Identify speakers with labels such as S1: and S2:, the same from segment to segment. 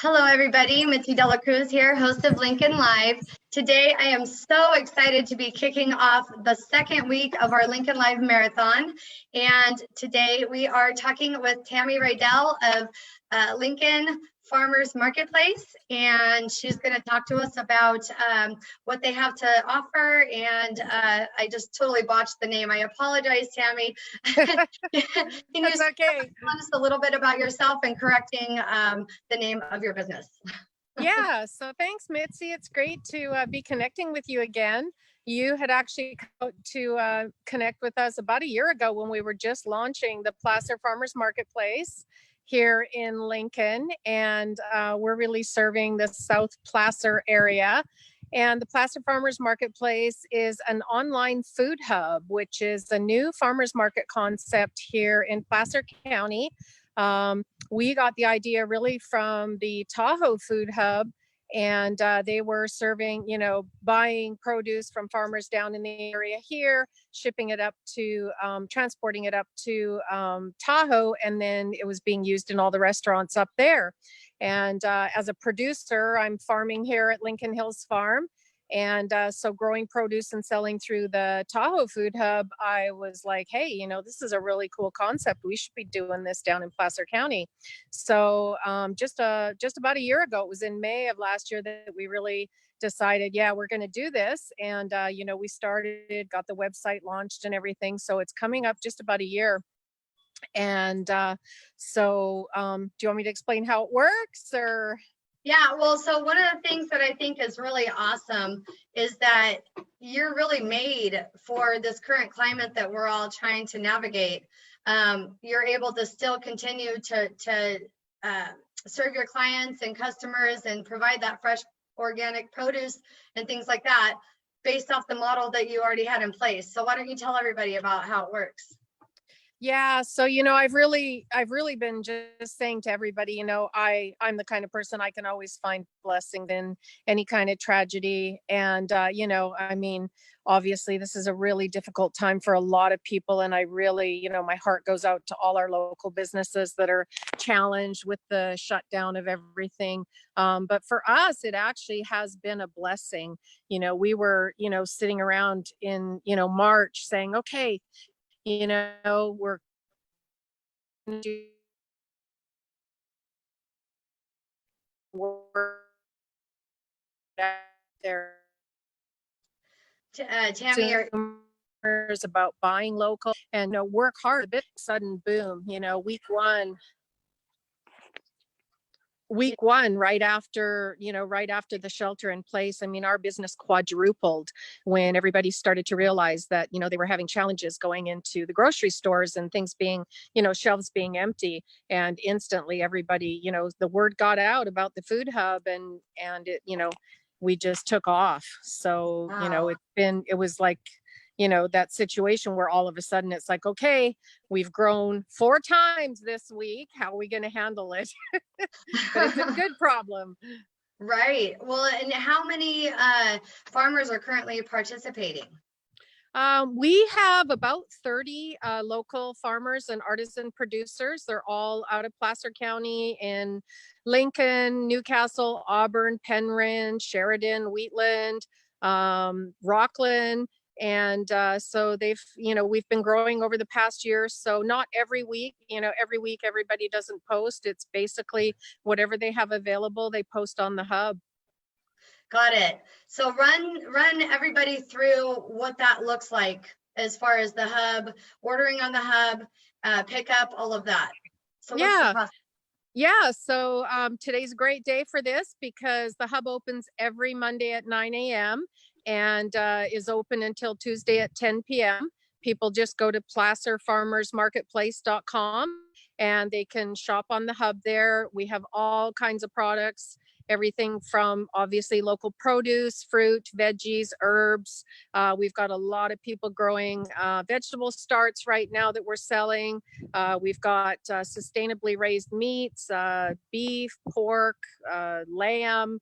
S1: Hello, everybody. Mitzi Cruz here, host of Lincoln Live. Today, I am so excited to be kicking off the second week of our Lincoln Live Marathon. And today, we are talking with Tammy Rydell of Lincoln Farmers Marketplace. And she's going to talk to us about what they have to offer. And I just totally botched the name. I apologize, Tammy. Can you
S2: That's okay.
S1: tell us a little bit about yourself and correcting the name of your business?
S2: Yeah, so thanks, Mitzi. It's great to be connecting with you again. You had actually come to connect with us about a year ago when we were just launching the Placer Farmers Marketplace here in Lincoln, and we're really serving the South Placer area. And the Placer Farmers Marketplace is an online food hub, which is a new farmers market concept here in Placer County. We got the idea really from the Tahoe Food Hub, and they were serving, buying produce from farmers down in the area here, shipping it up to, transporting it up to Tahoe, and then it was being used in all the restaurants up there. And as a producer, I'm farming here at Lincoln Hills Farm. And so growing produce and selling through the Tahoe Food Hub, I was like, hey, this is a really cool concept. We should be doing this down in Placer County. So just about a year ago, it was in May of last year that we really decided, yeah, we're going to do this. And, we started, got the website launched and everything. So it's coming up just about a year. And so do you want me to explain how it works or?
S1: Yeah, well, so one of the things that I think is really awesome is that you're really made for this current climate that we're all trying to navigate. You're able to still continue to serve your clients and customers and provide that fresh organic produce and things like that based off the model that you already had in place. So why don't you tell everybody about how it works?
S2: Yeah. So, I've really been just saying to everybody, I'm the kind of person I can always find blessing in any kind of tragedy. And, obviously this is a really difficult time for a lot of people. And I really, my heart goes out to all our local businesses that are challenged with the shutdown of everything. But for us, it actually has been a blessing. We were, sitting around in, March saying, okay, we're there
S1: Tammy,
S2: about buying local and work hard. A bit sudden boom, week one, right after the shelter in place. I mean, our business quadrupled when everybody started to realize that, they were having challenges going into the grocery stores and things being, shelves being empty. And instantly everybody, the word got out about the food hub and it, we just took off. So,
S1: wow.
S2: it was like, that situation where all of a sudden it's like, okay, we've grown 4 times this week. How are we going to handle it? But it's a good problem.
S1: Right. Well, and how many farmers are currently participating?
S2: We have about 30 local farmers and artisan producers. They're all out of Placer County in Lincoln, Newcastle, Auburn, Penryn, Sheridan, Wheatland, Rockland. And so we've been growing over the past year. So not every week, everybody doesn't post. It's basically whatever they have available, they post on the hub.
S1: Got it. So run everybody through what that looks like as far as the hub, ordering on the hub, pick up, all of that. So
S2: yeah. So today's a great day for this because the hub opens every Monday at 9 a.m. and is open until Tuesday at 10 p.m. People just go to placerfarmersmarketplace.com and they can shop on the hub there. We have all kinds of products, everything from obviously local produce, fruit, veggies, herbs. We've got a lot of people growing vegetable starts right now that we're selling. We've got sustainably raised meats, beef, pork, lamb,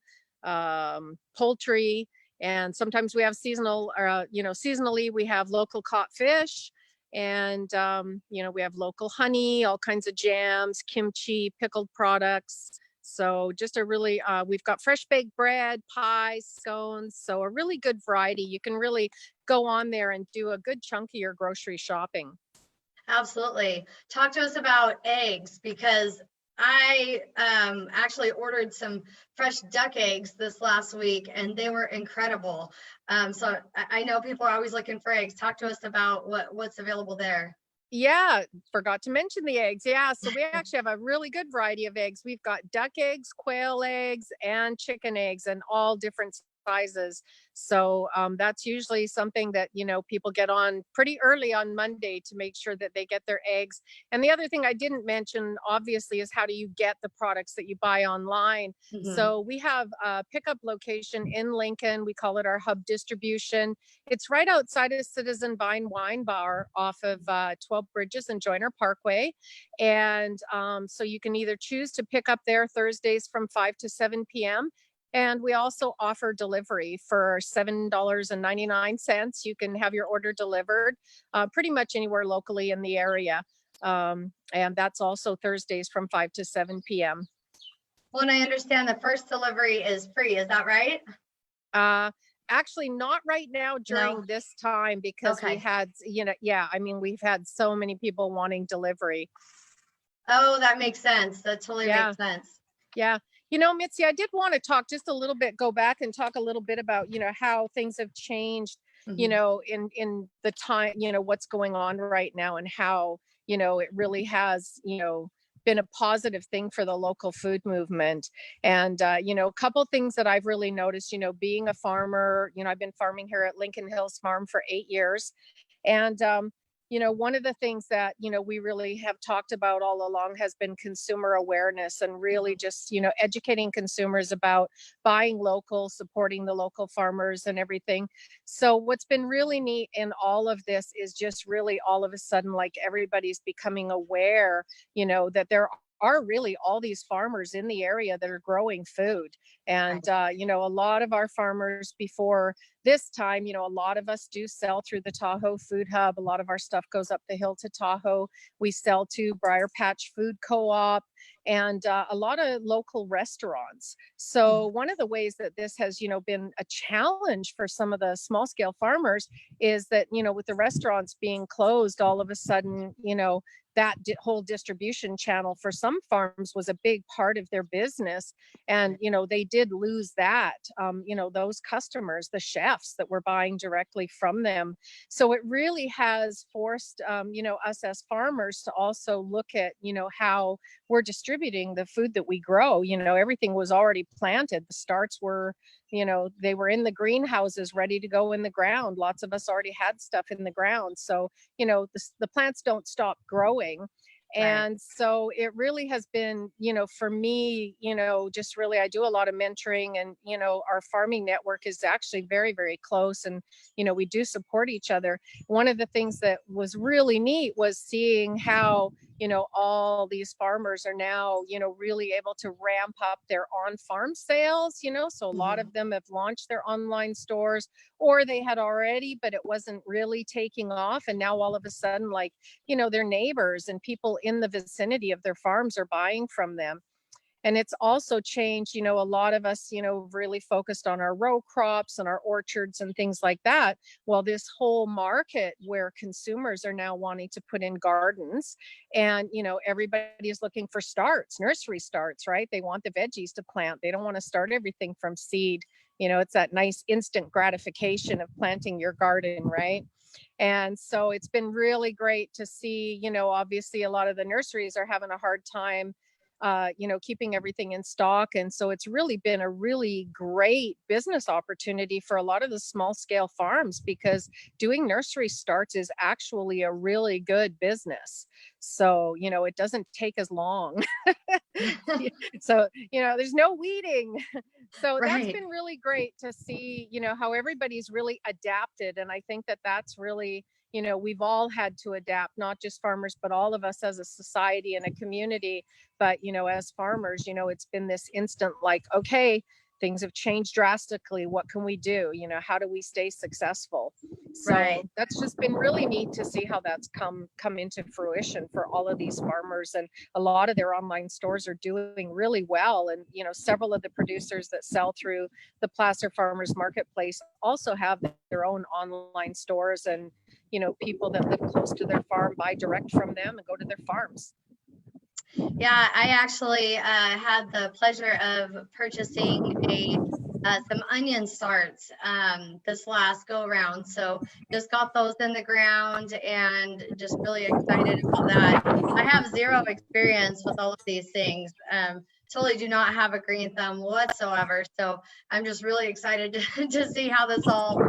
S2: poultry. And sometimes we have seasonally we have local caught fish. And, we have local honey, all kinds of jams, kimchi, pickled products, So just a really, we've got fresh baked bread, pies, scones. So a really good variety. You can really go on there and do a good chunk of your grocery shopping.
S1: Absolutely. Talk to us about eggs because I actually ordered some fresh duck eggs this last week and they were incredible. So I know people are always looking for eggs. Talk to us about what's available there.
S2: Yeah, forgot to mention the eggs. Yeah, so we actually have a really good variety of eggs. We've got duck eggs, quail eggs, and chicken eggs, and all different sizes. So that's usually something that people get on pretty early on Monday to make sure that they get their eggs. And the other thing I didn't mention, obviously, is how do you get the products that you buy online?
S1: Mhm.
S2: So we have a pickup location in Lincoln. We call it our hub distribution. It's right outside of Citizen Vine Wine Bar off of 12 Bridges and Joyner Parkway. And so you can either choose to pick up there Thursdays from 5 to 7 p.m. And we also offer delivery for $7.99. You can have your order delivered pretty much anywhere locally in the area. And that's also Thursdays from 5 to 7 p.m.
S1: Well, and I understand the first delivery is free. Is that right?
S2: Uh, Actually, not right now during
S1: No.
S2: this time because we
S1: Okay.
S2: had, yeah, I mean, we've had so many people wanting delivery.
S1: Oh, that makes sense. That totally
S2: Yeah,
S1: makes sense.
S2: yeah. Mitzi, I did want to talk just a little bit, go back and talk a little bit about, how things have changed,
S1: Mhm.
S2: in the time, what's going on right now and how, it really has, been a positive thing for the local food movement. And, a couple things that I've really noticed, being a farmer, I've been farming here at Lincoln Hills Farm for 8 years. And, one of the things that, we really have talked about all along has been consumer awareness and really
S1: Mhm.
S2: just, educating consumers about buying local, supporting the local farmers and everything. So what's been really neat in all of this is just really all of a sudden, like everybody's becoming aware, that there are really all these farmers in the area that are growing food. And,
S1: Right.
S2: a lot of our farmers before this time, a lot of us do sell through the Tahoe Food Hub. A lot of our stuff goes up the hill to Tahoe. We sell to Briar Patch Food Co-op and a lot of local restaurants. So
S1: Mhm.
S2: one of the ways that this has, been a challenge for some of the small scale farmers is that, with the restaurants being closed, all of a sudden, that whole distribution channel for some farms was a big part of their business. And, they did lose that, those customers, the chefs that were buying directly from them. So it really has forced, us as farmers to also look at, how we're distributing the food that we grow. Everything was already planted. The starts were, they were in the greenhouses ready to go in the ground. Lots of us already had stuff in the ground. So, the plants don't stop growing.
S1: Right.
S2: And so it really has been, for me, just really, I do a lot of mentoring and, our farming network is actually very, very close. And, we do support each other. One of the things that was really neat was seeing how, all these farmers are now, really able to ramp up their on farm sales, so a lot
S1: Mhm.
S2: of them have launched their online stores or they had already, but it wasn't really taking off. And now all of a sudden, like, their neighbors and people in the vicinity of their farms are buying from them. And it's also changed, a lot of us, really focused on our row crops and our orchards and things like that. Well, this whole market where consumers are now wanting to put in gardens and, everybody is looking for starts, nursery starts, right? They want the veggies to plant. They don't want to start everything from seed. It's that nice instant gratification of planting your garden, right? And so it's been really great to see, obviously a lot of the nurseries are having a hard time, keeping everything in stock. And so it's really been a really great business opportunity for a lot of the small scale farms because doing nursery starts is actually a really good business. So, it doesn't take as long. So, there's no weeding. So that's
S1: Right.
S2: been really great to see, how everybody's really adapted. And I think that that's really, we've all had to adapt, not just farmers, but all of us as a society and a community. But, as farmers, it's been this instant like, okay, things have changed drastically. What can we do? How do we stay successful? So
S1: Right.
S2: that's just been really neat to see how that's come into fruition for all of these farmers, and a lot of their online stores are doing really well. And several of the producers that sell through the Placer Farmers Marketplace also have their own online stores, and people that live close to their farm buy direct from them and go to their farms.
S1: Yeah, I actually had the pleasure of purchasing some onion starts this last go around. So just got those in the ground and just really excited about that. I have zero experience with all of these things. Totally do not have a green thumb whatsoever. So I'm just really excited to see how this all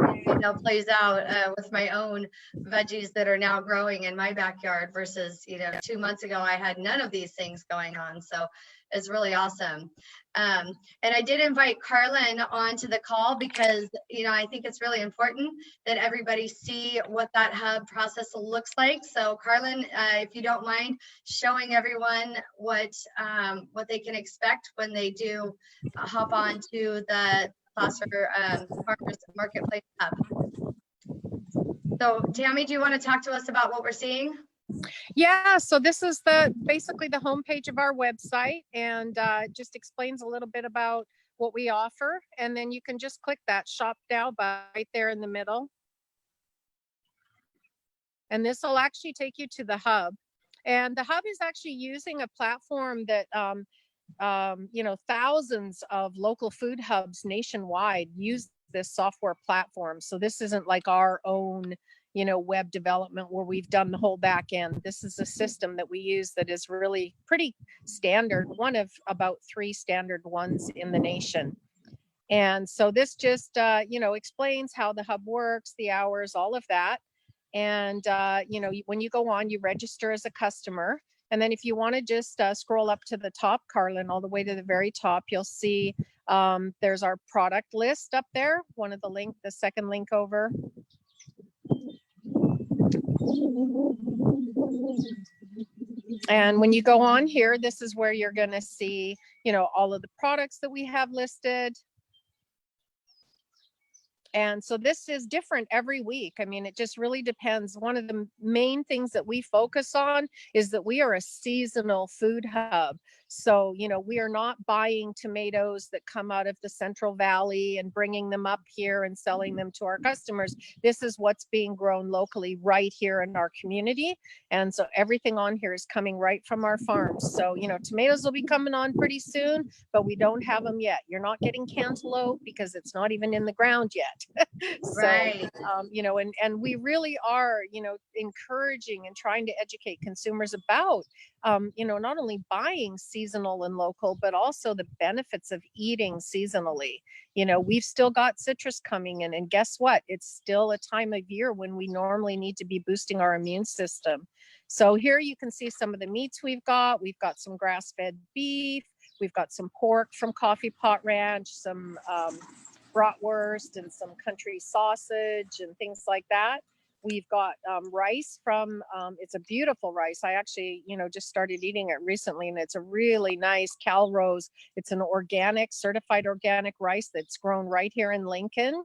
S1: plays out with my own veggies that are now growing in my backyard versus 2 months ago I had none of these things going on. So it's really awesome. And I did invite Carlin onto the call because I think it's really important that everybody see what that hub process looks like. So Carlin, if you don't mind showing everyone what they can expect when they do hop on to the Placer Farmers Marketplace hub. So Tammy, do you want to talk to us about what we're seeing?
S2: Yeah, so this is basically the homepage of our website, and just explains a little bit about what we offer. And then you can just click that shop now right there in the middle. And this will actually take you to the hub. And the hub is actually using a platform that thousands of local food hubs nationwide use this software platform. So this isn't like our own web development where we've done the whole back end. This is a system that we use that is really pretty standard, one of about 3 standard ones in the nation. And so this just explains how the hub works, the hours, all of that. And when you go on, you register as a customer. And then if you want to just scroll up to the top, Carlin, all the way to the very top, you'll see there's our product list up there. The second link over. And when you go on here, this is where you're going to see, all of the products that we have listed. And so this is different every week. I mean, it just really depends. One of the main things that we focus on is that we are a seasonal food hub. So, we are not buying tomatoes that come out of the Central Valley and bringing them up here and selling them to our customers. This is what's being grown locally right here in our community. And so everything on here is coming right from our farms. So, tomatoes will be coming on pretty soon, but we don't have them yet. You're not getting cantaloupe because it's not even in the ground yet. So,
S1: right.
S2: And we really are, encouraging and trying to educate consumers about, not only buying seasonal and local, but also the benefits of eating seasonally. We've still got citrus coming in, and guess what? It's still a time of year when we normally need to be boosting our immune system. So here you can see some of the meats we've got. We've got some grass-fed beef. We've got some pork from Coffee Pot Ranch, some bratwurst and some country sausage and things like that. We've got rice from, it's a beautiful rice. I actually, just started eating it recently, and it's a really nice Calrose. It's an certified organic rice that's grown right here in Lincoln.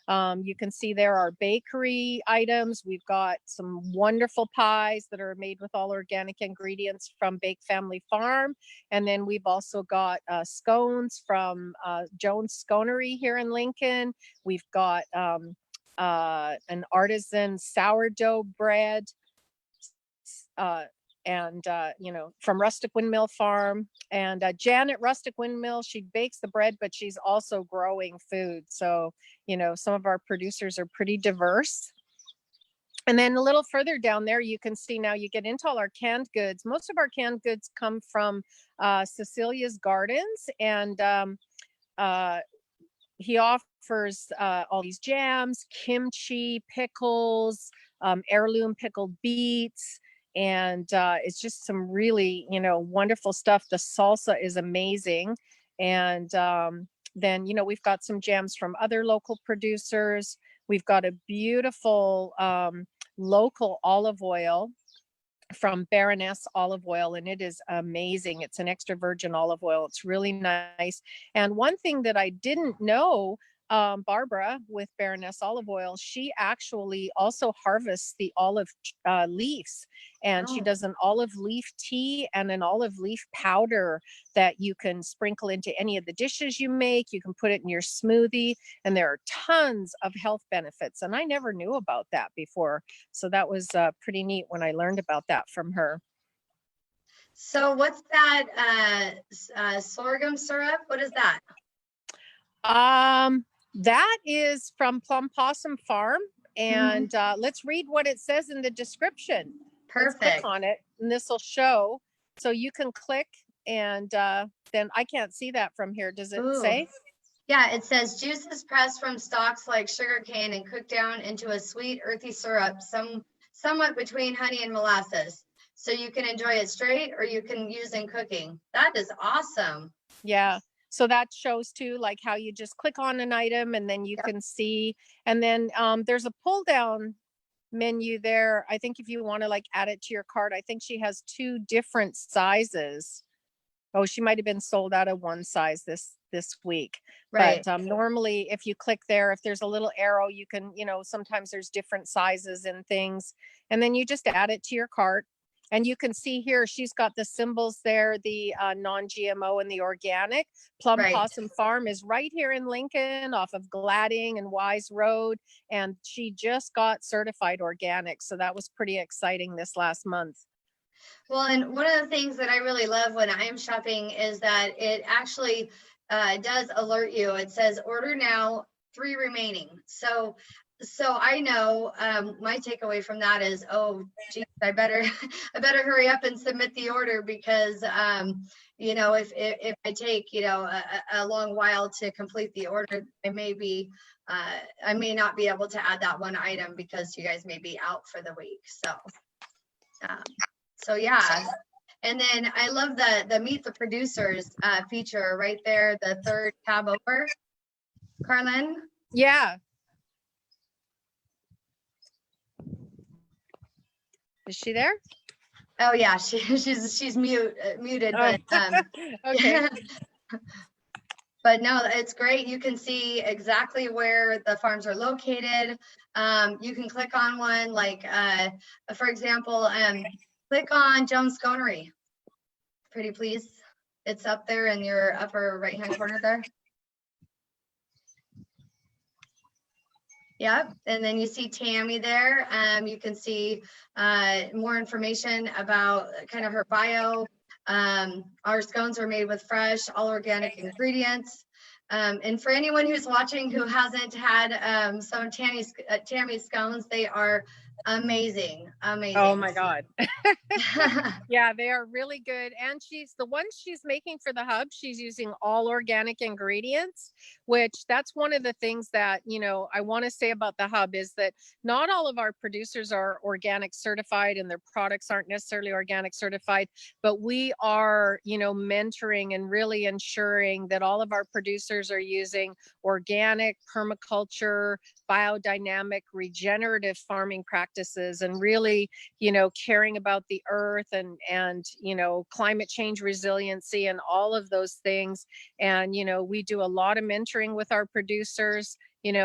S2: You can see there are bakery items. We've got some wonderful pies that are made with all organic ingredients from Bake Family Farm. And then we've also got scones from Jones Sconery here in Lincoln. We've got an artisan sourdough bread from Rustic Windmill Farm. And Janet Rustic Windmill, she bakes the bread, but she's also growing food. So, some of our producers are pretty diverse. And then a little further down there, you can see now you get into all our canned goods. Most of our canned goods come from Cecilia's Gardens, and he offers all these jams, kimchi, pickles, heirloom pickled beets, and it's just some really, wonderful stuff. The salsa is amazing. And then, we've got some jams from other local producers. We've got a beautiful local olive oil from Baroness Olive Oil, and it is amazing. It's an extra virgin olive oil. It's really nice. And one thing that I didn't know Barbara with Baroness Olive Oil, she actually also harvests the olive leaves, and she
S1: Oh,
S2: does an olive leaf tea and an olive leaf powder that you can sprinkle into any of the dishes you make. You can put it in your smoothie, and there are tons of health benefits. And I never knew about that before. So that was pretty neat when I learned about that from her.
S1: so what's that sorghum syrup? What is that?
S2: That is from Plum Possum Farm. And
S1: Mhm.
S2: let's read what it says in the description. Let's click
S1: Perfect.
S2: on it, and this will show. So you can click, and then I can't see that from here. Does it
S1: Ooh.
S2: say?
S1: Yeah, it says juice is pressed from stalks like sugarcane and cooked down into a sweet, earthy syrup, somewhat between honey and molasses. So you can enjoy it straight or you can use in cooking. That is awesome.
S2: Yeah. So that shows too, like how you just click on an item and then you
S1: Yep.
S2: can see. And then there's a pull down menu there. I think if you want to like add it to your cart, I think she has 2 different sizes. Oh, she might have been sold out of one size this week.
S1: Right.
S2: But normally if you click there, if there's a little arrow, you can, sometimes there's different sizes and things. And then you just add it to your cart. And you can see here, she's got the symbols there, the non-GMO and the organic. Plum
S1: Right.
S2: Possum Farm is right here in Lincoln off of Gladding and Wise Road. And she just got certified organic. So that was pretty exciting this last month.
S1: Well, and one of the things that I really love when I'm shopping is that it actually does alert you. It says order now, 3 remaining. So I know my takeaway from that is, oh, geez, I better I better hurry up and submit the order because if I take a long while to complete the order, I may not be able to add that one item because you guys may be out for the week. Um, so yeah. And then I love the Meet the Producers feature right there, the 3rd tab over. Carlin?
S2: Yeah. Is she there?
S1: Oh yeah, she's muted,
S2: Oh,
S1: but
S2: okay.
S1: but no, it's great. You can see exactly where the farms are located. You can click on one, like for example, click on Jones Sconery. Pretty please. It's up there in your upper right-hand corner there. Yep, and then you see Tammy there. You can see more information about kind of her bio. Our scones are made with fresh, all organic ingredients. And for anyone who's watching who hasn't had some of Tammy's scones, they are amazing, amazing.
S2: Oh my God. Yeah, they are really good. And the ones she's making for the hub, she's using all organic ingredients, which that's one of the things that, I want to say about the hub is that not all of our producers are organic certified and their products aren't necessarily organic certified, but we are, mentoring and really ensuring that all of our producers are using organic, permaculture, biodynamic, regenerative farming practices, and really, caring about the earth and climate change resiliency and all of those things. And we do a lot of mentoring with our producers.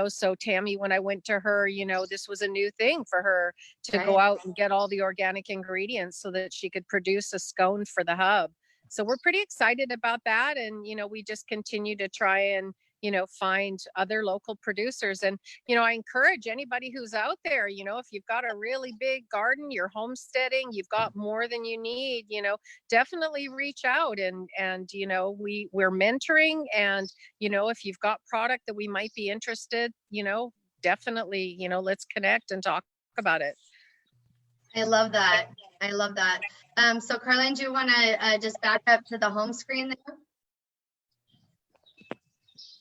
S2: So Tammy, when I went to her, this was a new thing for her to go out and get all the organic ingredients so that she could produce a scone for the hub. So we're pretty excited about that. And, we just continue to try and, find other local producers. And, I encourage anybody who's out there, if you've got a really big garden, you're homesteading, you've got more than you need, definitely reach out and, we're mentoring. And, if you've got product that we might be interested, definitely, let's connect and talk about it.
S1: I love that. I love that. So Carlin, do you want to just back up to the home screen there?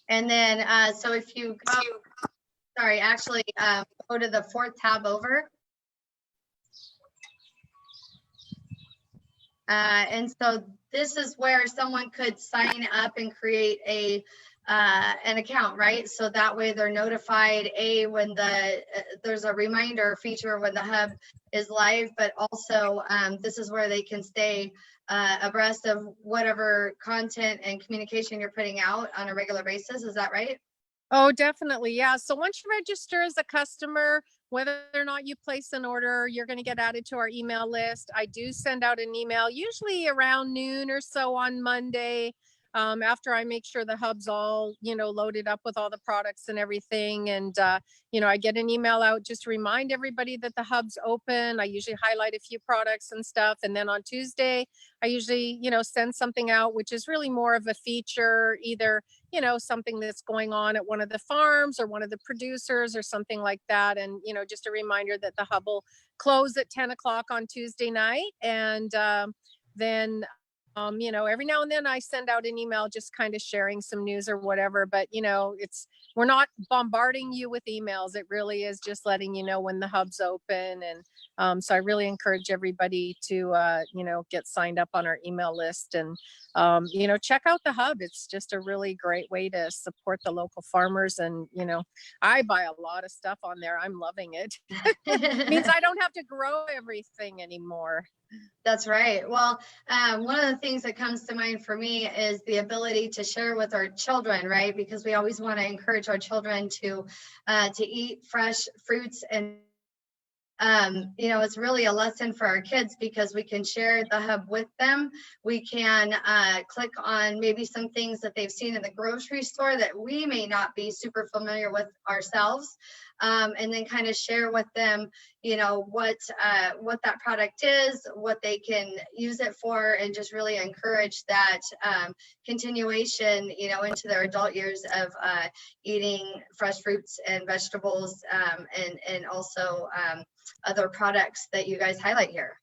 S1: And then, so if you go, sorry, actually go to the 4th tab over. And so this is where someone could sign up and create an account, right? So that way they're notified when there's a reminder feature when the hub is live, but also this is where they can stay abreast of whatever content and communication you're putting out on a regular basis. Is that right?
S2: Oh, definitely. Yeah. So once you register as a customer, whether or not you place an order, you're going to get added to our email list. I do send out an email usually around noon or so on Monday. After I make sure the hub's all, loaded up with all the products and everything. And, I get an email out just to remind everybody that the hub's open. I usually highlight a few products and stuff. And then on Tuesday, I usually, send something out, which is really more of a feature, either something that's going on at one of the farms or one of the producers or something like that. And, just a reminder that the hub will close at 10 o'clock on Tuesday night. And then, every now and then I send out an email just kind of sharing some news or whatever. But, we're not bombarding you with emails. It really is just letting you know when the hub's open. And so I really encourage everybody to, get signed up on our email list and, check out the hub. It's just a really great way to support the local farmers. And, I buy a lot of stuff on there. I'm loving it. Means I don't have to grow everything anymore.
S1: That's right. Well, one of the things that comes to mind for me is the ability to share with our children, right? Because we always want to encourage our children to eat fresh fruits and it's really a lesson for our kids because we can share the hub with them. We can click on maybe some things that they've seen in the grocery store that we may not be super familiar with ourselves, and then kind of share with them, what that product is, what they can use it for, and just really encourage that continuation, into their adult years of eating fresh fruits and vegetables, and also other products that you guys highlight here.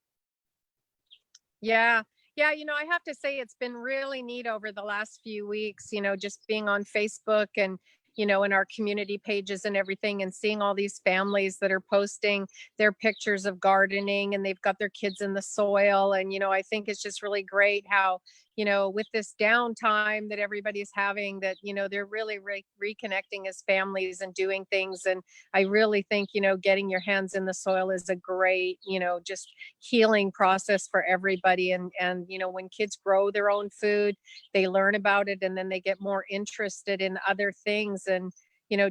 S2: Yeah. Yeah. I have to say it's been really neat over the last few weeks, just being on Facebook and, in our community pages and everything and seeing all these families that are posting their pictures of gardening and they've got their kids in the soil. And, I think it's just really great how, with this downtime that everybody's having that, they're really reconnecting as families and doing things. And I really think, getting your hands in the soil is a great, just healing process for everybody. And, when kids grow their own food, they learn about it and then they get more interested in other things. And,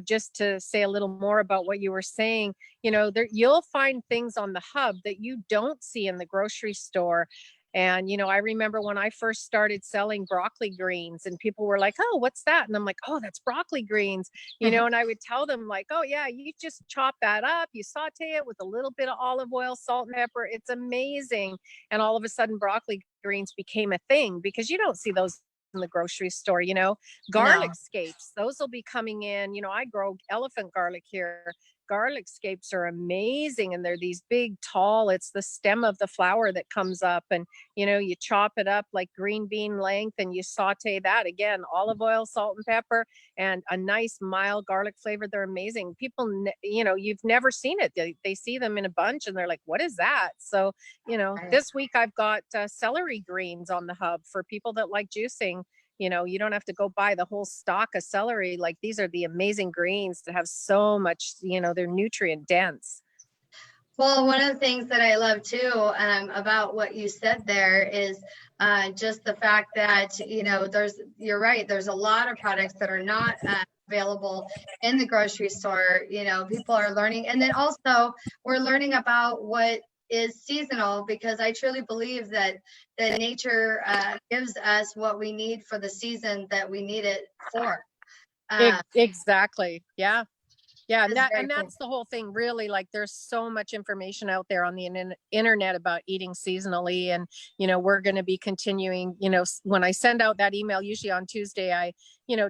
S2: just to say a little more about what you were saying, you'll find things on the hub that you don't see in the grocery store. And, I remember when I first started selling broccoli greens and people were like, oh, what's that? And I'm like, oh, that's broccoli greens, and I would tell them like, oh yeah, you just chop that up, you saute it with a little bit of olive oil, salt and pepper. It's amazing. And all of a sudden broccoli greens became a thing because you don't see those in the grocery store. Garlic
S1: No.
S2: scapes, those will be coming in. I grow elephant garlic here. Garlic scapes are amazing, and they're these big tall, it's the stem of the flower that comes up, and you chop it up like green bean length and you saute that, again, olive oil, salt and pepper, and a nice mild garlic flavor. They're amazing. People, you've never seen it. They see them in a bunch and they're like, what is that? So this week I've got celery greens on the hub for people that like juicing. You don't have to go buy the whole stalk of celery. Like, these are the amazing greens that have so much, they're nutrient dense.
S1: Well, one of the things that I love too, about what you said there is just the fact that, you're right, there's a lot of products that are not available in the grocery store. People are learning. And then also we're learning about what is seasonal, because I truly believe that nature gives us what we need for the season that we need it for.
S2: Exactly. Yeah. Yeah, and
S1: Cool.
S2: that's the whole thing, really. Like, there's so much information out there on the internet about eating seasonally, and we're going to be continuing. When I send out that email, usually on Tuesday, I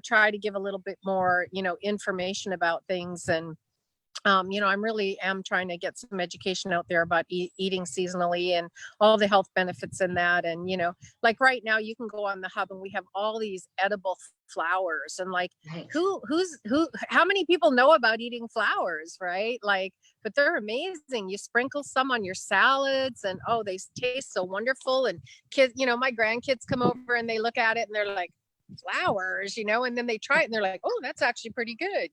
S2: try to give a little bit more information about things. And I really am trying to get some education out there about eating seasonally and all the health benefits in that. And, like right now you can go on the hub and we have all these edible flowers, and like,
S1: Nice.
S2: how many people know about eating flowers, right? Like, but they're amazing. You sprinkle some on your salads and, oh, they taste so wonderful. And kids, my grandkids come over and they look at it and they're like, flowers, and then they try it and they're like, oh, that's actually pretty good.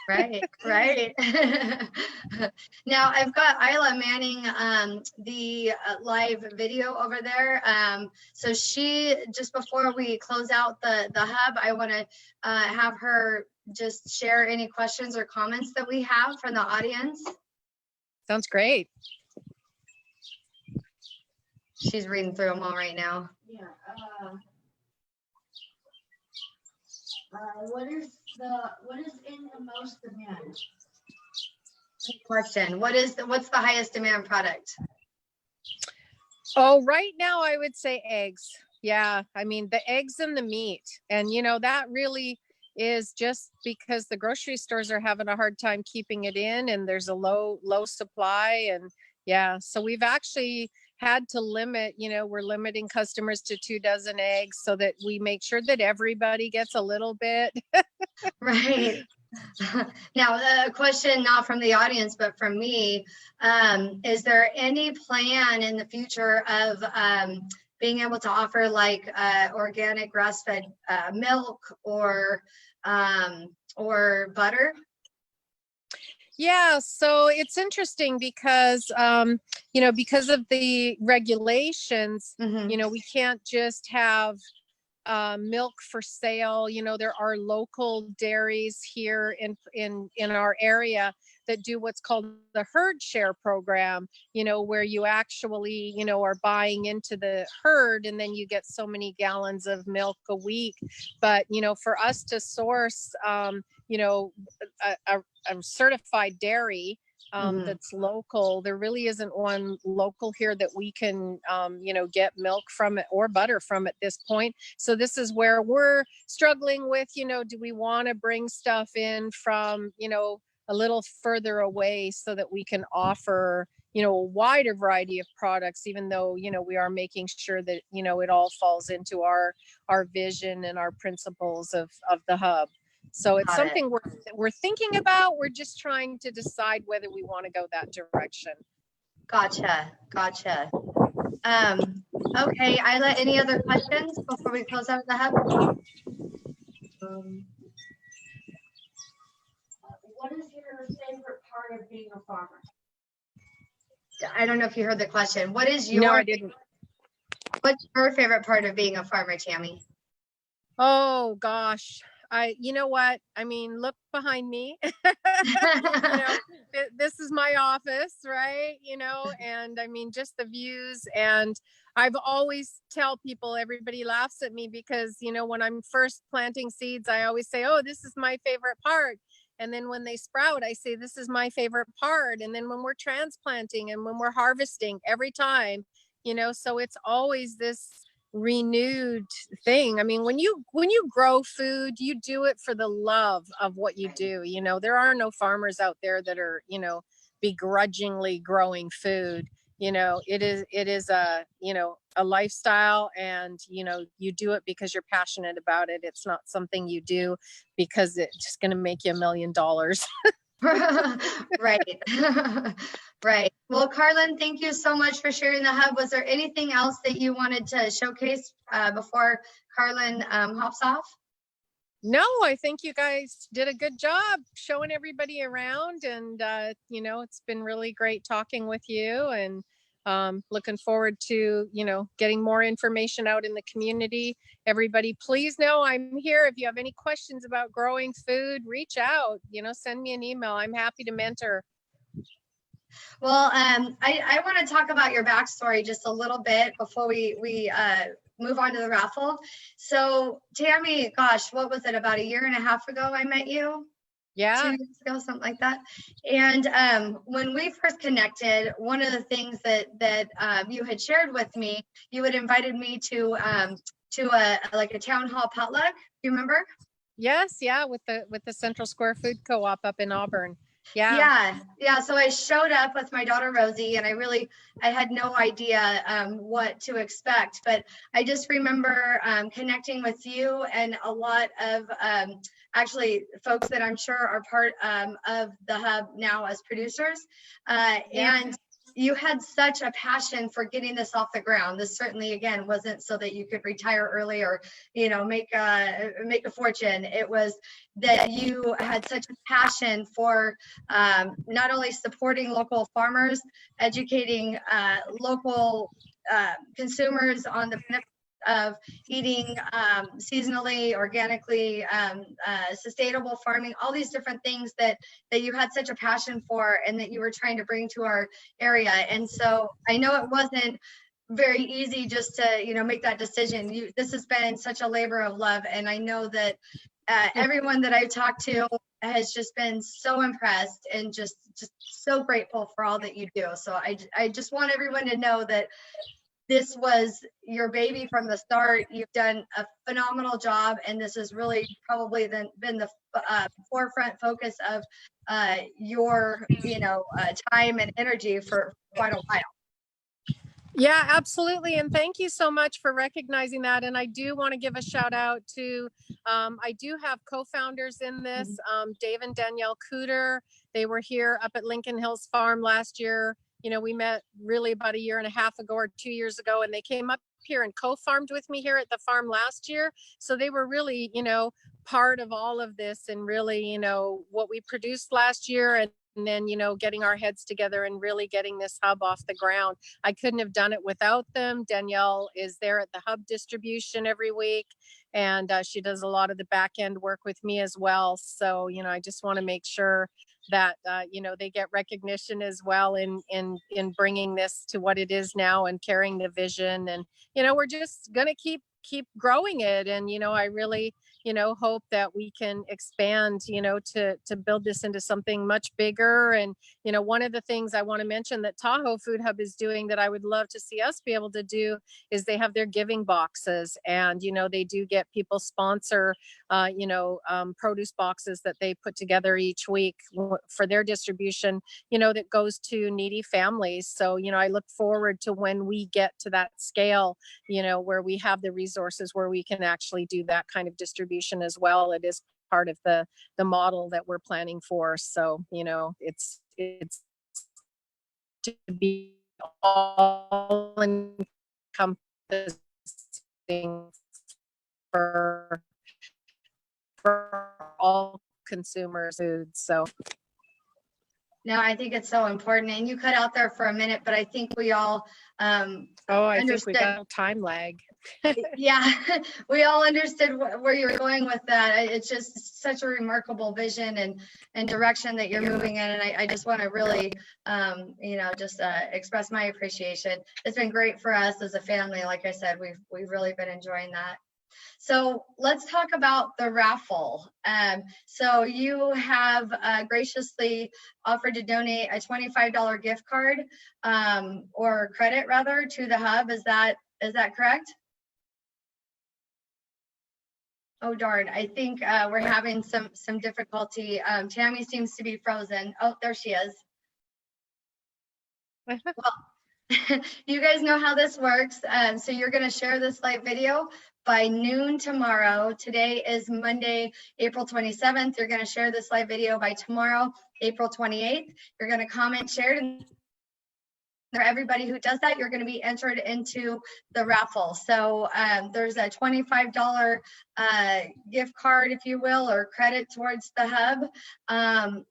S1: Right. Now I've got Isla manning the live video over there. So she, just before we close out the hub, I want to have her just share any questions or comments that we have from the audience.
S2: Sounds great.
S1: She's reading through them all right now.
S3: Yeah. What is in the most demand?
S1: Good question. What's the highest demand product?
S2: Oh, right now I would say eggs. Yeah, I mean the eggs and the meat. And that really is just because the grocery stores are having a hard time keeping it in, and there's a low supply. And yeah, so we've actually had to limit, we're limiting customers to 2 dozen eggs so that we make sure that everybody gets a little bit.
S1: Right. Now, a question not from the audience, but from me, is there any plan in the future of being able to offer like organic grass-fed milk or butter?
S2: Yeah, so it's interesting because, because of the regulations,
S1: Mm-hmm.
S2: we can't just have milk for sale. There are local dairies here in our area that do what's called the herd share program, where you actually, are buying into the herd, and then you get so many gallons of milk a week. But, for us to source, a certified dairy that's local, there really isn't one local here that we can get milk from it or butter from at this point. So this is where we're struggling with, do we want to bring stuff in from a little further away so that we can offer a wider variety of products, even though we are making sure that it all falls into our vision and our principles of the hub. So it's something we're thinking about. We're just trying to decide whether we want to go that direction.
S1: Gotcha. Okay, Isla, any other questions before we close out the hub?
S3: What is your favorite part of being a farmer?
S1: I don't know if you heard the question.
S2: No, I didn't.
S1: What's your favorite part of being a farmer, Tammy?
S2: Oh gosh. You know what? I mean, look behind me. This is my office, right? And I mean, just the views. And I've always tell people, everybody laughs at me because, when I'm first planting seeds, I always say, oh, this is my favorite part. And then when they sprout, I say, this is my favorite part. And then when we're transplanting and when we're harvesting, every time, so it's always this renewed thing. I mean, when you grow food, you do it for the love of what you do. There are no farmers out there that are, begrudgingly growing food. It is a lifestyle, and you do it because you're passionate about it. It's not something you do because it's just going to make you $1 million.
S1: Right. Right. Well, Carlin, thank you so much for sharing the hub. Was there anything else that you wanted to showcase before Carlin hops off?
S2: No, I think you guys did a good job showing everybody around, and it's been really great talking with you, and looking forward to getting more information out in the community. Everybody, please know I'm here. If you have any questions about growing food, reach out, send me an email. I'm happy to mentor.
S1: Well, I want to talk about your backstory just a little bit before we move on to the raffle. So Tammy, gosh, what was it, about 1.5 years ago I met you?
S2: Yeah.
S1: 2 years ago, something like that. And when we first connected, one of the things that you had shared with me, you had invited me to a town hall potluck. You remember?
S2: Yes, yeah, with the Central Square Food Co-op up in Auburn. Yeah.
S1: So I showed up with my daughter Rosie, and I had no idea what to expect, but I just remember connecting with you and a lot of actually folks that I'm sure are part of the hub now as producers. And you had such a passion for getting this off the ground. This certainly, again, wasn't so that you could retire early or, make a fortune. It was that you had such a passion for not only supporting local farmers, educating local consumers on the benefits of eating seasonally, organically, sustainable farming, all these different things that you had such a passion for and that you were trying to bring to our area. And so I know it wasn't very easy just to, you know, make that decision. This has been such a labor of love, and I know that everyone that I've talked to has just been so impressed and just so grateful for all that you do. So I just want everyone to know that this was your baby from the start. You've done a phenomenal job, and this has really probably been the forefront focus of your, you know, time and energy for quite a while.
S2: Yeah, absolutely. And thank you so much for recognizing that. And I do want to give a shout out to, I do have co-founders in this, Dave and Danielle Cooter. They were here up at Lincoln Hills Farm last year. You know, we met really about a year and a half ago or 2 years ago, and they came up here and co-farmed with me here at the farm last year. So they were really, you know, part of all of this and really, you know, what we produced last year, and then, you know, getting our heads together and really getting this hub off the ground. I couldn't have done it without them. Danielle is there at the hub distribution every week, and she does a lot of the back end work with me as well. So, you know, I just want to make sure that, you know, they get recognition as well in bringing this to what it is now and carrying the vision. And, you know, we're just going to keep growing it. And, you know, I really, you know, hope that we can expand, you know, to build this into something much bigger. And, you know, one of the things I want to mention that Tahoe Food Hub is doing that I would love to see us be able to do is they have their giving boxes, and, you know, they do get people sponsor, you know, produce boxes that they put together each week for their distribution, you know, that goes to needy families. So, you know, I look forward to when we get to that scale, you know, where we have the resources where we can actually do that kind of distribution as well. It is part of the model that we're planning for. So, you know, it's to be all encompassing for all consumers food. So
S1: no, I think it's so important. And you cut out there for a minute, but I think we all
S2: I think we got a time lag.
S1: Yeah, we all understood where you're going with that. It's just such a remarkable vision and direction that you're moving in. And I just want to really, you know, just express my appreciation. It's been great for us as a family. Like I said, we've really been enjoying that. So let's talk about the raffle. So you have graciously offered to donate a $25 gift card or credit rather to the hub. Is that correct? Oh, darn. I think we're having some difficulty. Tammy seems to be frozen. Oh, there she is. Well, you guys know how this works. So you're going to share this live video by noon tomorrow. Today is Monday, April 27th. You're going to share this live video by tomorrow, April 28th. You're going to comment, share it, and for everybody who does that, you're going to be entered into the raffle. So there's a $25 gift card, if you will, or credit towards the hub.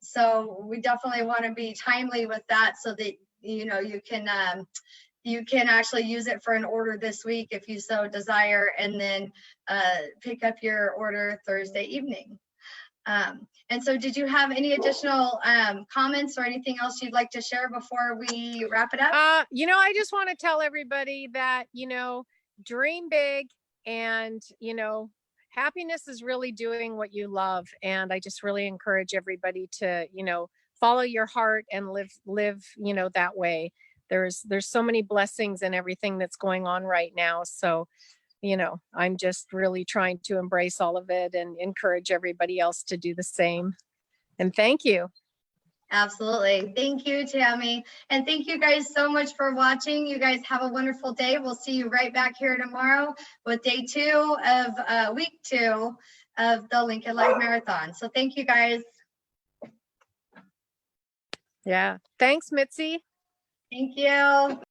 S1: So we definitely want to be timely with that so that, you know, you can actually use it for an order this week if you so desire, and then pick up your order Thursday evening. And so did you have any additional comments or anything else you'd like to share before we wrap it up?
S2: You know, I just want to tell everybody that, you know, dream big, and, you know, happiness is really doing what you love. And I just really encourage everybody to, you know, follow your heart and live, you know, that way. There's so many blessings in everything that's going on right now. So, you know, I'm just really trying to embrace all of it and encourage everybody else to do the same. And thank you.
S1: Absolutely. Thank you, Tammy. And thank you guys so much for watching. You guys have a wonderful day. We'll see you right back here tomorrow with day 2 of week 2 of the Lincoln Live Marathon. So thank you guys.
S2: Yeah. Thanks, Mitzi.
S1: Thank you.